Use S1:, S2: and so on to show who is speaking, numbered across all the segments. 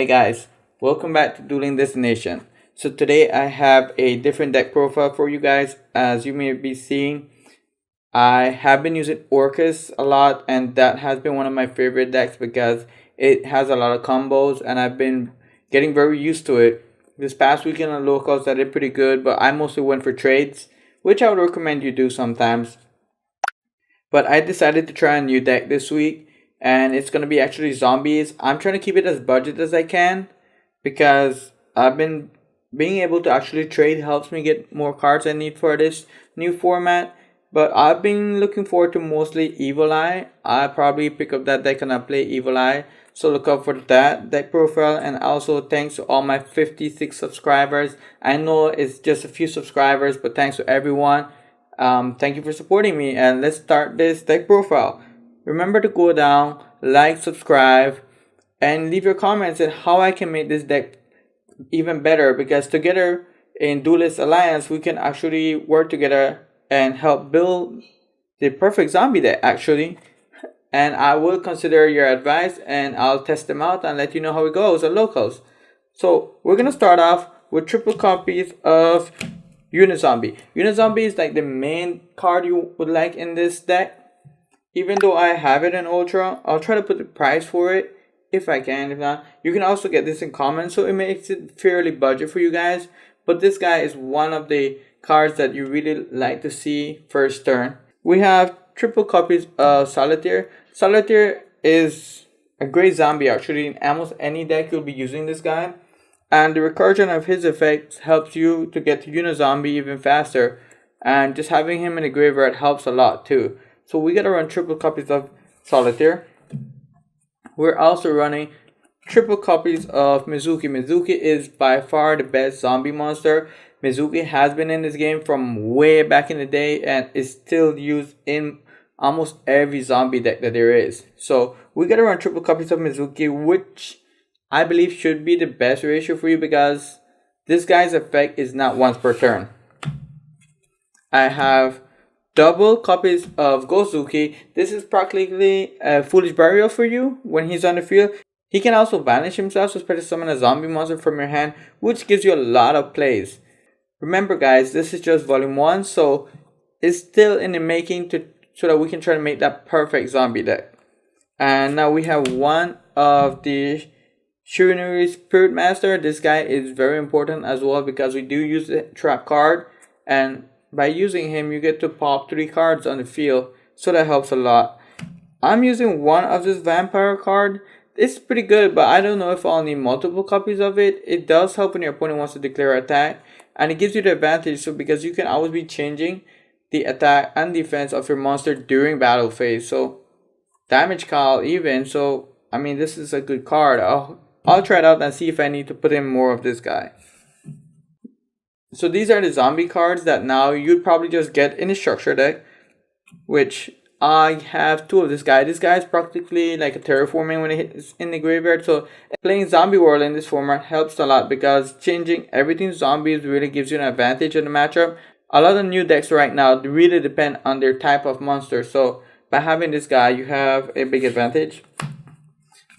S1: Hey guys, welcome back to Dueling Destination. So today I have a different deck profile for you guys. As you may be seeing, I have been using Orcus a lot, and that has been one of my favorite decks because it has a lot of combos and I've been getting very used to it. This past weekend on locals I did pretty good, but I mostly went for trades, which I would recommend you do sometimes. But I decided to try a new deck this week, and it's gonna be actually zombies. I'm trying to keep it as budget as I can because I've been being able to actually trade helps me get more cards I need for this new format. But I've been looking forward to mostly Evil Eye. I probably pick up that deck and I play Evil Eye. So look out for that deck profile. And also thanks to all my 56 subscribers. I know it's just a few subscribers, but thanks to everyone. Thank you for supporting me, and let's start this deck profile. Remember to go down, like, subscribe, and leave your comments on how I can make this deck even better, because together in Duelist Alliance we can actually work together and help build the perfect zombie deck actually. And I will consider your advice and I'll test them out and let you know how it goes at locals. So we're gonna start off with triple copies of Unizombie. Unizombie is like the main card you would like in this deck. Even though I have it in Ultra, I'll try to put the price for it if I can. If not, you can also get this in common, so it makes it fairly budget for you guys. But this guy is one of the cards that you really like to see first turn. We have triple copies of Solitaire. Solitaire is a great zombie actually. In almost any deck you'll be using this guy. And the recursion of his effects helps you to get to Unizombie even faster. And just having him in the graveyard helps a lot too. So we gotta run triple copies of Solitaire. We're also running triple copies of Mizuki. Mizuki is by far the best zombie monster. Mizuki has been in this game from way back in the day and is still used in almost every zombie deck that there is. So we gotta run triple copies of Mizuki, which I believe should be the best ratio for you because this guy's effect is not once per turn. I have double copies of Gozuki. This is practically a Foolish Burial for you when he's on the field. He can also banish himself, so special summon a zombie monster from your hand, which gives you a lot of plays. Remember guys, this is just volume 1, so it's still in the making so that we can try to make that perfect zombie deck. And now we have one of the Shiranui Spirit Master. This guy is very important as well because we do use the trap card, and by using him you get to pop 3 cards on the field, so that helps a lot. I'm using one of this vampire card. It's pretty good, but I don't know if I'll need multiple copies of it. It does help when your opponent wants to declare attack, and it gives you the advantage so because you can always be changing the attack and defense of your monster during battle phase. So damage call even, so I mean this is a good card. I'll try it out and see if I need to put in more of this guy. So these are the zombie cards that now you'd probably just get in a structure deck, which I have 2 of this guy. This guy is practically like a terraforming when it hits in the graveyard. So playing Zombie World in this format helps a lot because changing everything zombies really gives you an advantage in the matchup. A lot of new decks right now really depend on their type of monster. So by having this guy, you have a big advantage.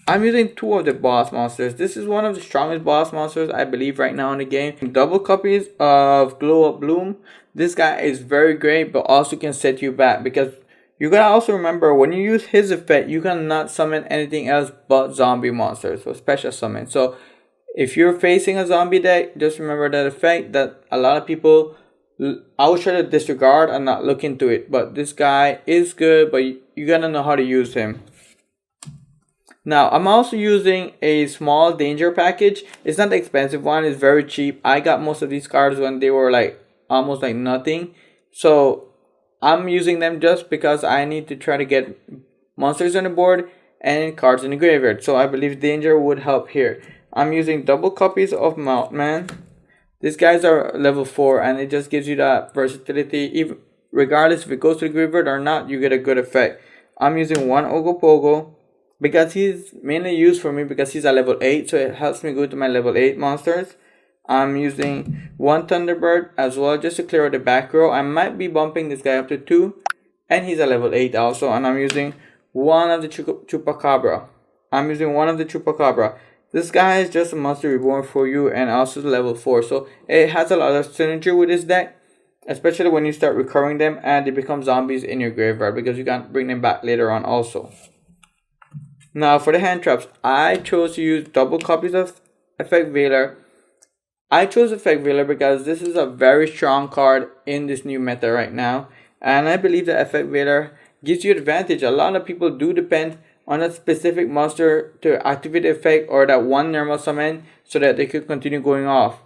S1: I'm using 2 of the boss monsters. This is one of the strongest boss monsters I believe right now in the game. Double copies of Glow Up Bloom. This guy is very great but also can set you back because you gotta also remember when you use his effect you cannot summon anything else but zombie monsters, so special summon. So if you're facing a zombie deck, just remember that effect that a lot of people always try to disregard and not look into it. But this guy is good, but you gotta know how to use him. Now, I'm also using a small danger package. It's not the expensive one, it's very cheap. I got most of these cards when they were like almost like nothing. So I'm using them just because I need to try to get monsters on the board and cards in the graveyard. So I believe danger would help here. I'm using double copies of Mountain. These guys are level 4 and it just gives you that versatility. Even regardless if it goes to the graveyard or not, you get a good effect. I'm using one Ogopogo because he's mainly used for me because he's a level 8, so it helps me go to my level 8 monsters. I'm using one Thunderbird as well just to clear out the back row. I might be bumping this guy up to 2, and he's a level 8 also. And I'm using one of the Chupacabra. this guy is just a Monster Reborn for you, and also level 4. So it has a lot of synergy with this deck, especially when you start recurring them and they become zombies in your graveyard, because you can bring them back later on also. Now for the hand traps, I chose to use double copies of Effect Veiler. I chose Effect Veiler because this is a very strong card in this new meta right now, and I believe that Effect Veiler gives you advantage. A lot of people do depend on a specific monster to activate the effect, or that one normal summon, so that they could continue going off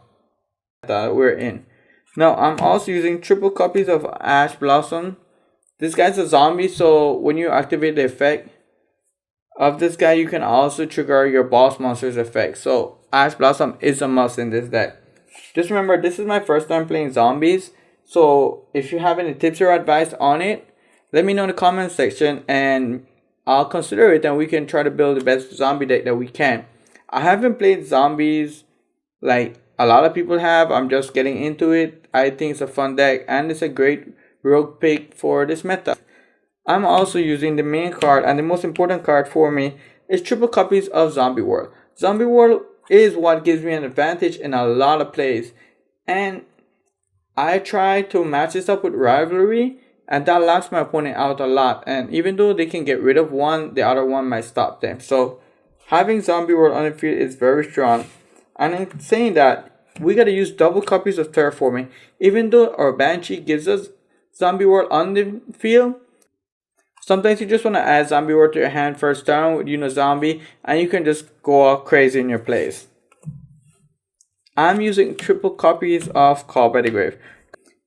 S1: that we're in. Now I'm also using triple copies of Ash Blossom. This guy's a zombie, so when you activate the effect of this guy, you can also trigger your boss monster's effect. So Ash Blossom is a must in this deck. Just remember, this is my first time playing zombies, so if you have any tips or advice on it, let me know in the comment section and I'll consider it, and we can try to build the best zombie deck that we can. I haven't played zombies like a lot of people have. I'm just getting into it. I think it's a fun deck and it's a great rogue pick for this meta. I'm also using the main card, and the most important card for me is triple copies of Zombie World. Zombie World is what gives me an advantage in a lot of plays, and I try to match this up with Rivalry, and that locks my opponent out a lot. And even though they can get rid of one, the other one might stop them. So having Zombie World on the field is very strong. And in saying that, we gotta use double copies of Terraforming. Even though our Banshee gives us Zombie World on the field, sometimes you just want to add Zombie World to your hand first turn with Zombie, and you can just go all crazy in your plays. I'm using triple copies of Call by the Grave.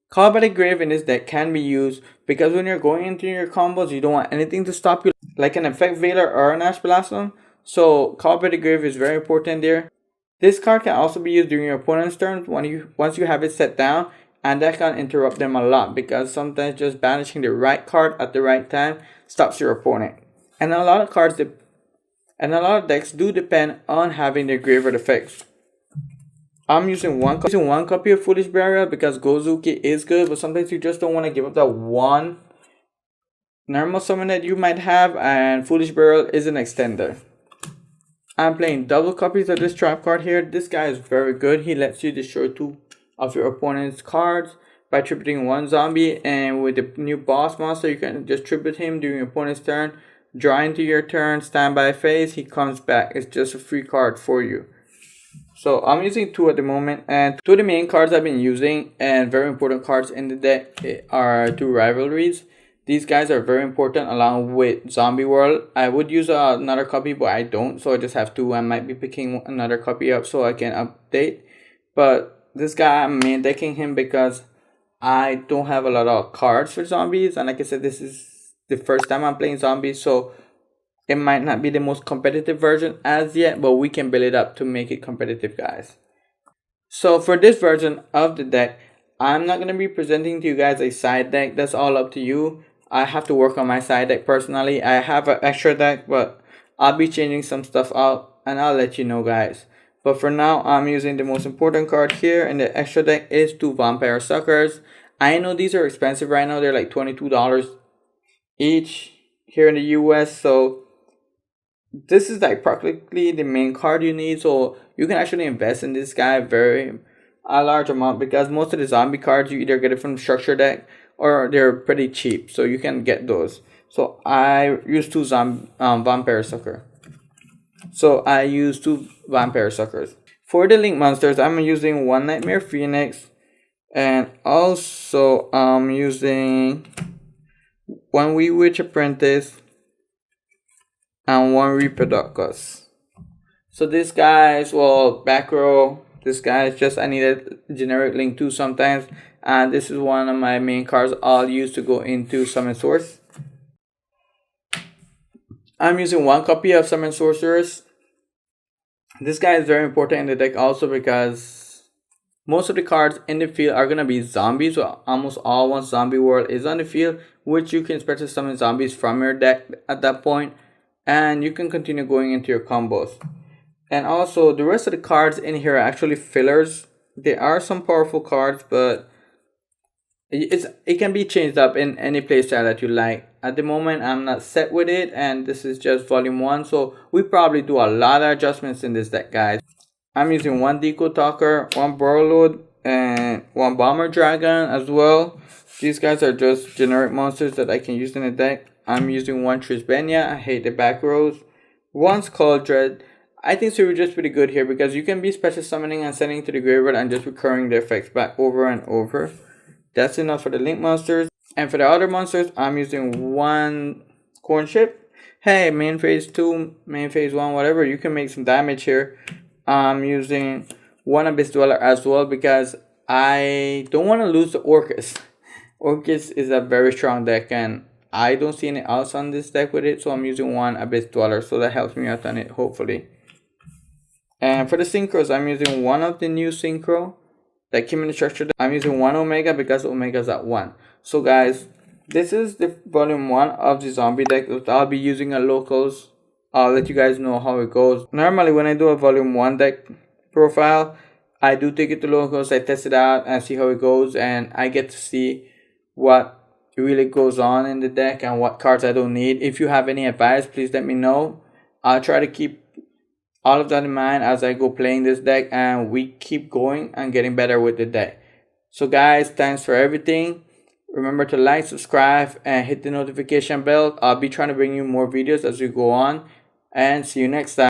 S1: Call by the Grave in this deck can be used because when you're going into your combos, you don't want anything to stop you, like an Effect Veiler or an Ash Blossom. So Call by the Grave is very important there. This card can also be used during your opponent's turn once you have it set down, and that can interrupt them a lot, because sometimes just banishing the right card at the right time stops your opponent. And a lot of decks do depend on having their graveyard effects. I'm using one copy of Foolish Burial because Gozuki is good, but sometimes you just don't want to give up that one normal summon that you might have, and Foolish Burial is an extender. I'm playing double copies of this trap card here. This guy is very good. He lets you destroy 2 of your opponent's cards by tributing 1 zombie, and with the new boss monster, you can just tribute him during your opponent's turn, draw into your turn, standby phase, he comes back. It's just a free card for you. So I'm using 2 at the moment, and 2 of the main cards I've been using and very important cards in the deck are 2 rivalries. These guys are very important along with Zombie World. I would use another copy, but I don't, so I just have 2. I might be picking another copy up so I can update. But this guy, I'm main decking him because I don't have a lot of cards for zombies, and like I said, this is the first time I'm playing zombies, so it might not be the most competitive version as yet, but we can build it up to make it competitive, guys. So for this version of the deck, I'm not going to be presenting to you guys a side deck. That's all up to you. I have to work on my side deck personally. I have an extra deck, but I'll be changing some stuff out and I'll let you know, guys. But for now, I'm using the most important card here in the extra deck is 2 Vampire Suckers. I know these are expensive right now. They're like $22 each here in the US, so this is like practically the main card you need, so you can actually invest in this guy a large amount, because most of the zombie cards you either get it from the structure deck or they're pretty cheap, so you can get those. So I use 2 Vampire Sucker. So I use 2 Vampire Suckers. For the Link monsters, I'm using 1 Nightmare Phoenix, and also I'm using 1 Wee Witch Apprentice and 1 Reproducus. So this guy's, well, back row, this guy is just, I need a generic Link 2 sometimes, and this is one of my main cards I'll use to go into Summon Source. I'm using 1 copy of Summon Sorceress. This guy is very important in the deck also because most of the cards in the field are going to be zombies, so almost all once Zombie World is on the field, which you can expect to summon zombies from your deck at that point, and you can continue going into your combos. And also the rest of the cards in here are actually fillers. There are some powerful cards, but it can be changed up in any playstyle that you like. At the moment, I'm not set with it, and this is just volume 1, so we probably do a lot of adjustments in this deck, guys. I'm using 1 Deco Talker, 1 Borreload, and 1 Bomber Dragon as well. These guys are just generic monsters that I can use in the deck. I'm using 1 Trisbenia, I hate the back rows. 1 Skull Dread. I think Cerulean is pretty good here because you can be special summoning and sending to the graveyard and just recurring the effects back over and over. That's enough for the Link monsters. And for the other monsters, I'm using 1 Corn Chip. Hey, main phase 2, main phase 1, whatever, you can make some damage here. I'm using 1 Abyss Dweller as well because I don't want to lose the Orcus. Orcus is a very strong deck and I don't see any else on this deck with it, so I'm using 1 Abyss Dweller, so that helps me out on it, hopefully. And for the synchros, I'm using 1 of the new synchro that came in the structure. I'm using 1 Omega because Omega's at 1. So guys, this is the volume 1 of the zombie deck that I'll be using at locals. I'll let you guys know how it goes. Normally when I do a volume 1 deck profile, I do take it to locals, I test it out and see how it goes, and I get to see what really goes on in the deck and what cards I don't need. If you have any advice, please let me know. I'll try to keep all of that in mind as I go playing this deck and we keep going and getting better with the deck. So guys, thanks for everything. Remember to like, subscribe, and hit the notification bell. I'll be trying to bring you more videos as we go on. And see you next time.